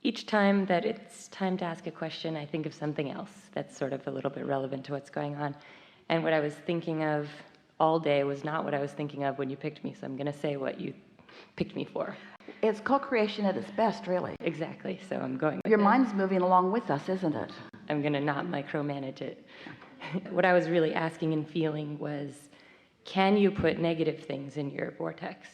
each time that it's time to ask a question, I think of something else that's sort of a little bit relevant to what's going on. And what I was thinking of all day was not what I was thinking of when you picked me, so I'm going to say what you picked me for. It's co-creation at its best, really. Exactly, so I'm going with Your it. mind's moving along with us, isn't it? I'm going to not micromanage it. What I was really asking and feeling was, can you put negative things in your vortex?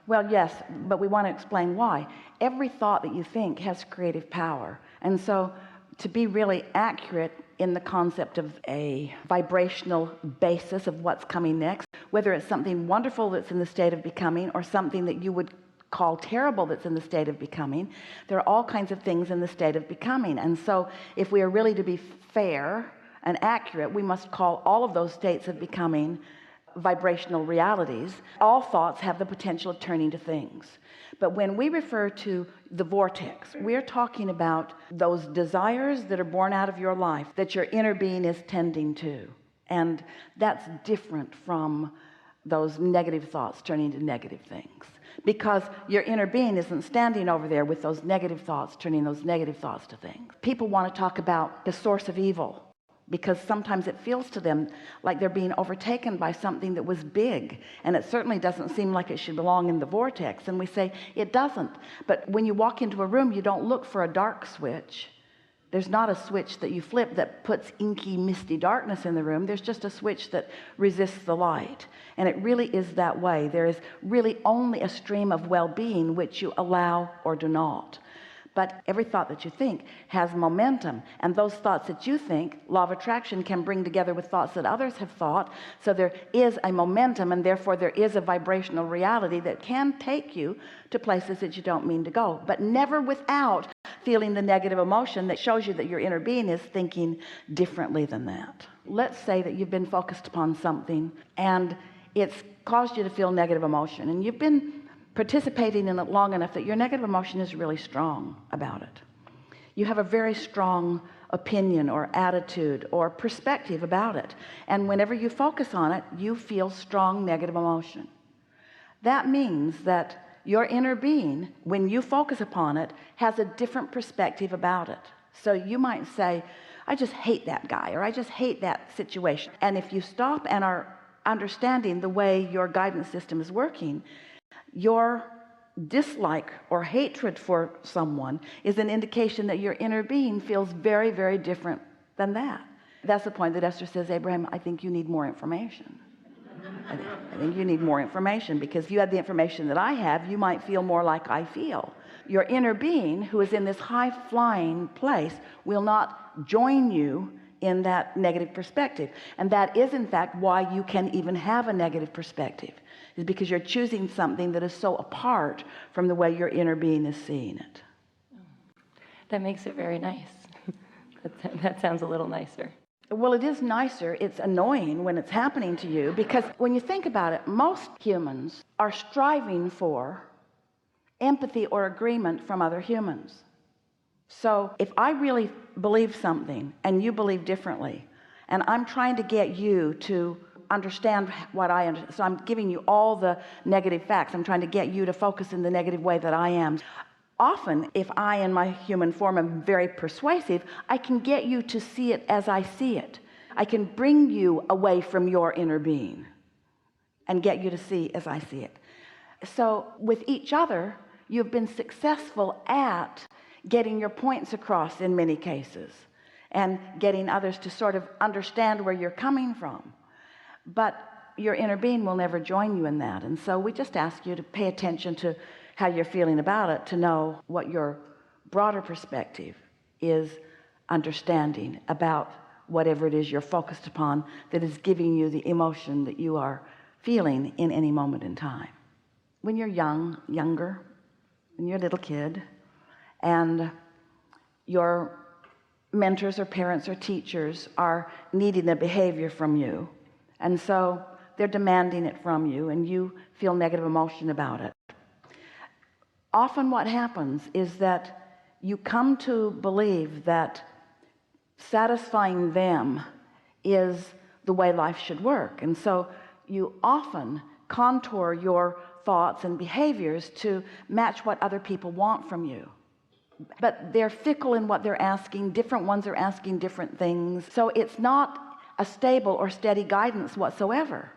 Well, yes, but we want to explain why. Every thought that you think has creative power. And so to be really accurate in the concept of a vibrational basis of what's coming next, whether it's something wonderful that's in the state of becoming or something that you would call terrible that's in the state of becoming, there are all kinds of things in the state of becoming. And so if we are really to be fair and accurate, we must call all of those states of becoming vibrational realities. All thoughts have the potential of turning to things. But when we refer to the vortex, we're talking about those desires that are born out of your life that your inner being is tending to. And that's different from those negative thoughts turning to negative things, because your inner being isn't standing over there with those negative thoughts turning those negative thoughts to things. People want to talk about the source of evil, because sometimes it feels to them like they're being overtaken by something that was big, and it certainly doesn't seem like it should belong in the vortex. And we say it doesn't. But when you walk into a room, you don't look for a dark switch. There's not a switch that you flip that puts inky, misty darkness in the room. There's just a switch that resists the light. And it really is that way. There is really only a stream of well-being which you allow or do not. But every thought that you think has momentum, and those thoughts that you think, law of attraction can bring together with thoughts that others have thought. So there is a momentum, and therefore there is a vibrational reality that can take you to places that you don't mean to go, but never without feeling the negative emotion that shows you that your inner being is thinking differently than that. Let's say that you've been focused upon something and it's caused you to feel negative emotion, and you've been participating in it long enough that your negative emotion is really strong about it. You have a very strong opinion or attitude or perspective about it, and whenever you focus on it, you feel strong negative emotion. That means that your inner being, when you focus upon it, has a different perspective about it. So you might say, I just hate that guy, or I just hate that situation. And if you stop and are understanding the way your guidance system is working, your dislike or hatred for someone is an indication that your inner being feels very, very different than that. That's the point that Esther says, Abraham, I think you need more information. I think you need more information, because if you had the information that I have, you might feel more like I feel. Your inner being, who is in this high-flying place, will not join you in that negative perspective. And that is in fact why you can even have a negative perspective, is because you're choosing something that is so apart from the way your inner being is seeing it. That makes it very nice. That sounds a little nicer. Well, it is nicer. It's annoying when it's happening to you, because when you think about it, most humans are striving for empathy or agreement from other humans. So if I really believe something and you believe differently, and I'm trying to get you to understand what I understand, so I'm giving you all the negative facts, I'm trying to get you to focus in the negative way that I am. Often, if I in my human form am very persuasive, I can get you to see it as I see it. I can bring you away from your inner being and get you to see as I see it. So with each other, you've been successful at getting your points across in many cases, and getting others to sort of understand where you're coming from. But your inner being will never join you in that. And so we just ask you to pay attention to how you're feeling about it, to know what your broader perspective is understanding about whatever it is you're focused upon that is giving you the emotion that you are feeling in any moment in time. When you're younger, when you're a little kid, and your mentors or parents or teachers are needing a behavior from you, and so they're demanding it from you, and you feel negative emotion about it. Often what happens is that you come to believe that satisfying them is the way life should work, and so you often contour your thoughts and behaviors to match what other people want from you. but they're fickle in what they're asking. Different ones are asking different things. So it's not a stable or steady guidance whatsoever.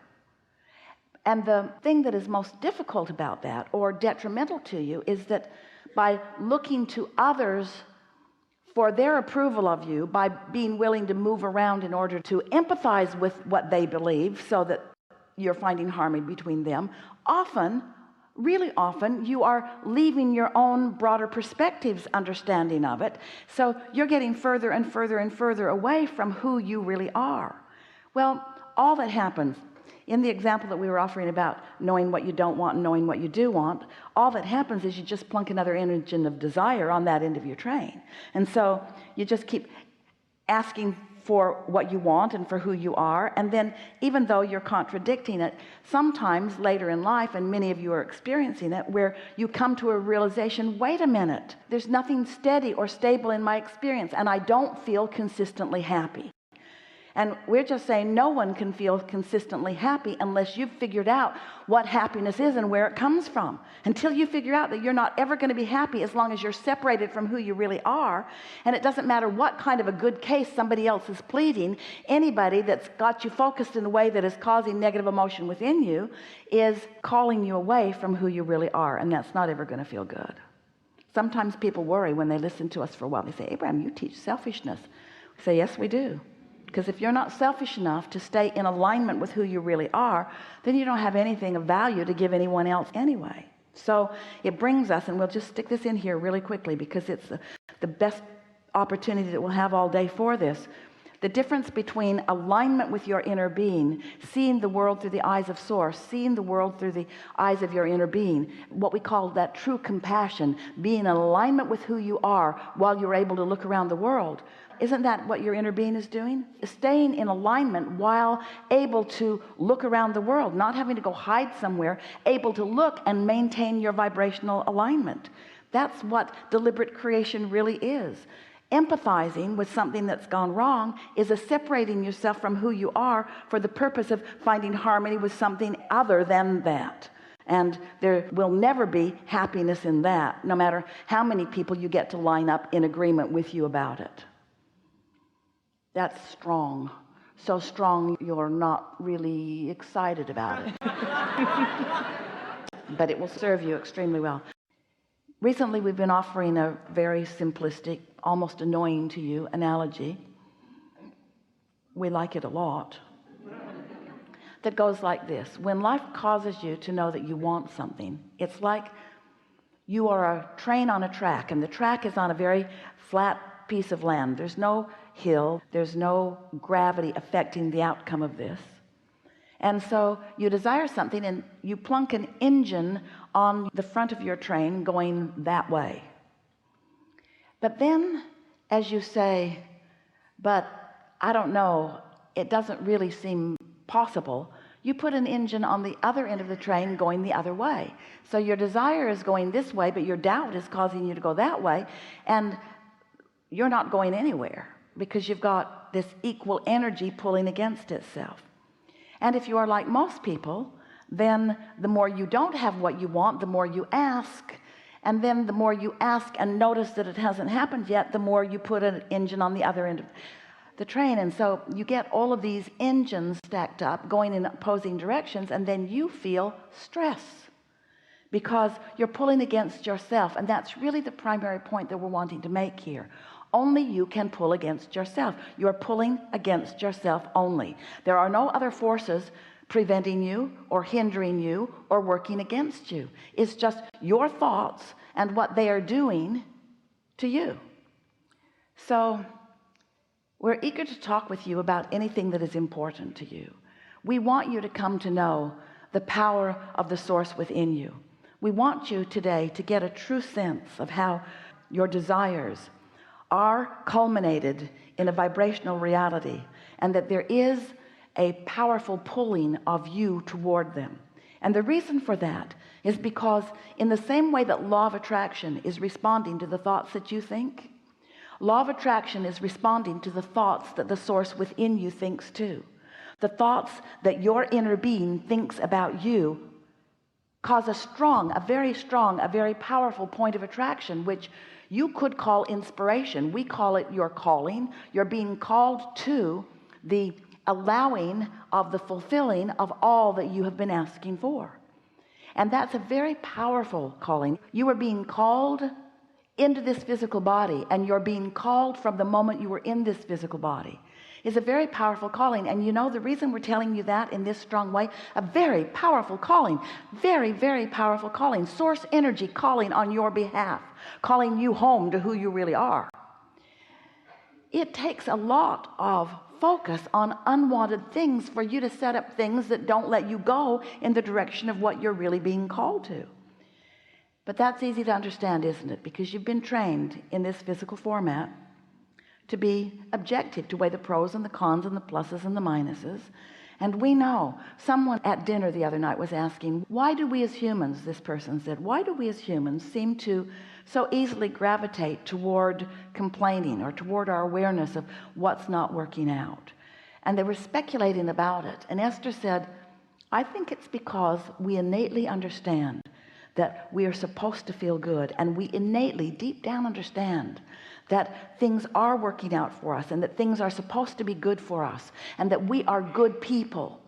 And the thing that is most difficult about that, or detrimental to you, is that by looking to others for their approval of you, by being willing to move around in order to empathize with what they believe so that you're finding harmony between them, often, really often, you are leaving your own broader perspectives understanding of it. So you're getting further and further and further away from who you really are. Well, all that happens in the example that we were offering about knowing what you don't want and knowing what you do want, all that happens is you just plunk another engine of desire on that end of your train. And so you just keep asking for what you want and for who you are. And then even though you're contradicting it, sometimes later in life, and many of you are experiencing it, where you come to a realization, wait a minute, there's nothing steady or stable in my experience, and I don't feel consistently happy. And we're just saying no one can feel consistently happy unless you've figured out what happiness is and where it comes from. Until you figure out that you're not ever going to be happy as long as you're separated from who you really are, and it doesn't matter what kind of a good case somebody else is pleading, anybody that's got you focused in a way that is causing negative emotion within you is calling you away from who you really are, and that's not ever going to feel good. Sometimes people worry when they listen to us for a while. They say, Abraham, you teach selfishness. We say, yes, we do. Because if you're not selfish enough to stay in alignment with who you really are, then you don't have anything of value to give anyone else anyway. So it brings us, and we'll just stick this in here really quickly because it's the best opportunity that we'll have all day for this. The difference between alignment with your inner being, seeing the world through the eyes of source, seeing the world through the eyes of your inner being, what we call that true compassion, being in alignment with who you are while you're able to look around the world. Isn't that what your inner being is doing? Staying in alignment while able to look around the world, not having to go hide somewhere, able to look and maintain your vibrational alignment. That's what deliberate creation really is. Empathizing with something that's gone wrong is a separating yourself from who you are for the purpose of finding harmony with something other than that. And there will never be happiness in that, no matter how many people you get to line up in agreement with you about it. That's strong. So strong you're not really excited about it. But it will serve you extremely well. Recently we've been offering a very simplistic, almost annoying to you analogy. We like it a lot. That goes like this. When life causes you to know that you want something, it's like you are a train on a track, and the track is on a very flat piece of land. There's no hill, there's no gravity affecting the outcome of this. And so you desire something and you plunk an engine on the front of your train going that way. But then as you say, but I don't know, it doesn't really seem possible, you put an engine on the other end of the train going the other way. So your desire is going this way, but your doubt is causing you to go that way, and you're not going anywhere because you've got this equal energy pulling against itself. And if you are like most people, then the more you don't have what you want, the more you ask, and then the more you ask and notice that it hasn't happened yet, the more you put an engine on the other end of the train. And so you get all of these engines stacked up going in opposing directions, and then you feel stress because you're pulling against yourself. And that's really the primary point that we're wanting to make here. Only you can pull against yourself. You're pulling against yourself only. There are no other forces preventing you or hindering you or working against you. It's just your thoughts and what they are doing to you. So we're eager to talk with you about anything that is important to you. We want you to come to know the power of the source within you. We want you today to get a true sense of how your desires are culminated in a vibrational reality, and that there is a powerful pulling of you toward them. And the reason for that is because in the same way that law of attraction is responding to the thoughts that you think, law of attraction is responding to the thoughts that the source within you thinks too. The thoughts that your inner being thinks about you cause a very strong, a very powerful point of attraction, which You could call inspiration. We call it your calling. You're being called to the allowing of the fulfilling of all that you have been asking for. And that's a very powerful calling. You are being called into this physical body, and you're being called from the moment you were in this physical body. Is a very powerful calling. And you know the reason we're telling you that in this strong way, a very powerful calling, very, very powerful calling, source energy calling on your behalf, calling you home to who you really are. It takes a lot of focus on unwanted things for you to set up things that don't let you go in the direction of what you're really being called to. But that's easy to understand, isn't it? Because you've been trained in this physical format to be objective, to weigh the pros and the cons and the pluses and the minuses. And we know, someone at dinner the other night was asking, why do we as humans, this person said, why do we as humans seem to so easily gravitate toward complaining or toward our awareness of what's not working out? And they were speculating about it. And Esther said, I think it's because we innately understand that we are supposed to feel good, and we innately deep down understand that things are working out for us, and that things are supposed to be good for us, and that we are good people.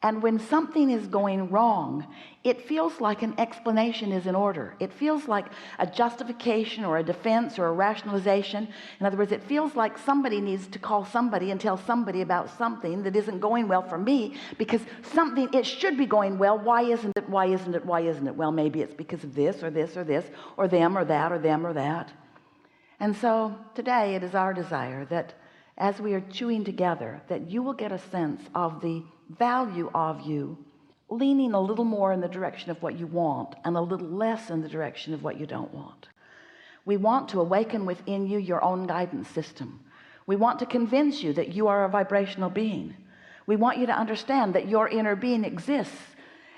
And when something is going wrong, it feels like an explanation is in order. It feels like a justification or a defense or a rationalization. In other words, it feels like somebody needs to call somebody and tell somebody about something that isn't going well for me, because something, it should be going well. Why isn't it? Why isn't it? Why isn't it? Well, maybe it's because of this or this or this, or them or that, or them or that. And so today it is our desire that as we are chewing together, that you will get a sense of the value of you leaning a little more in the direction of what you want and a little less in the direction of what you don't want. We want to awaken within you your own guidance system. We want to convince you that you are a vibrational being. We want you to understand that your inner being exists,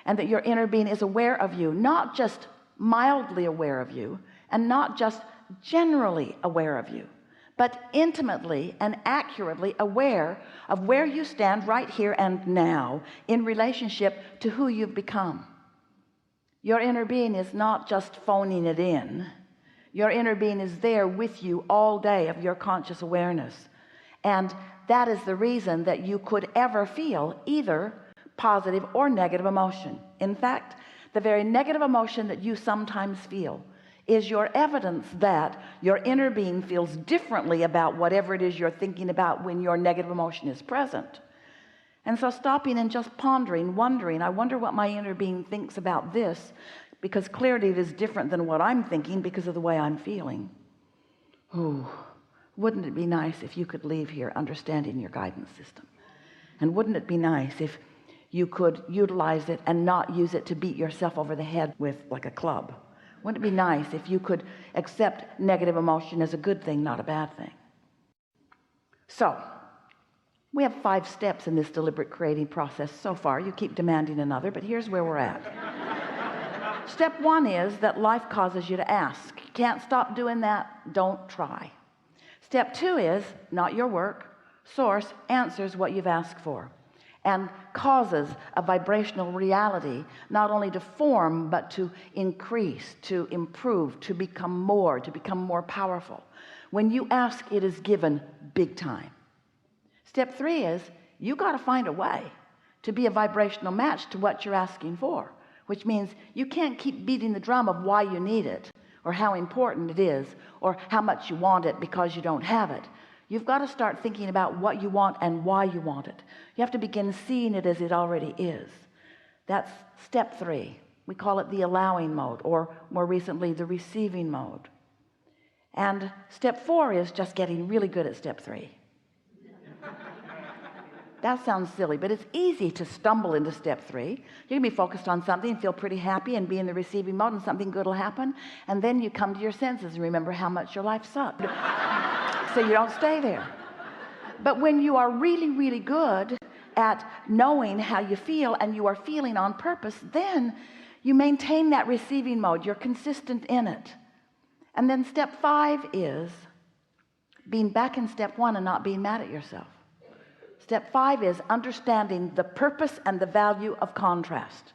and that your inner being is aware of you, not just mildly aware of you, and not just generally aware of you, but intimately and accurately aware of where you stand right here and now in relationship to who you've become. Your inner being is not just phoning it in. Your inner being is there with you all day of your conscious awareness. And that is the reason that you could ever feel either positive or negative emotion. In fact, the very negative emotion that you sometimes feel is your evidence that your inner being feels differently about whatever it is you're thinking about when your negative emotion is present. And so stopping and just pondering, wondering, I wonder what my inner being thinks about this, because clearly it is different than what I'm thinking because of the way I'm feeling. Ooh, wouldn't it be nice if you could leave here understanding your guidance system? And wouldn't it be nice if you could utilize it and not use it to beat yourself over the head with like a club? Wouldn't it be nice if you could accept negative emotion as a good thing, not a bad thing? So we have 5 steps in this deliberate creating process so far. You keep demanding another, but here's where we're at. Step 1 is that life causes you to ask. You can't stop doing that. Don't try. Step 2 is not your work. Source answers what you've asked for and causes a vibrational reality not only to form, but to increase, to improve, to become more powerful. When you ask, it is given big time. Step 3 is you got to find a way to be a vibrational match to what you're asking for, which means you can't keep beating the drum of why you need it or how important it is or how much you want it because you don't have it. You've got to start thinking about what you want and why you want it. You have to begin seeing it as it already is. That's step 3. We call it the allowing mode, or more recently, the receiving mode. And step 4 is just getting really good at step 3. That sounds silly, but it's easy to stumble into step 3. You can be focused on something and feel pretty happy and be in the receiving mode, and something good will happen. And then you come to your senses and remember how much your life sucked. So you don't stay there. But when you are really, really good at knowing how you feel and you are feeling on purpose, then you maintain that receiving mode. You're consistent in it. And then step 5 is being back in step 1 and not being mad at yourself. Step 5 is understanding the purpose and the value of contrast.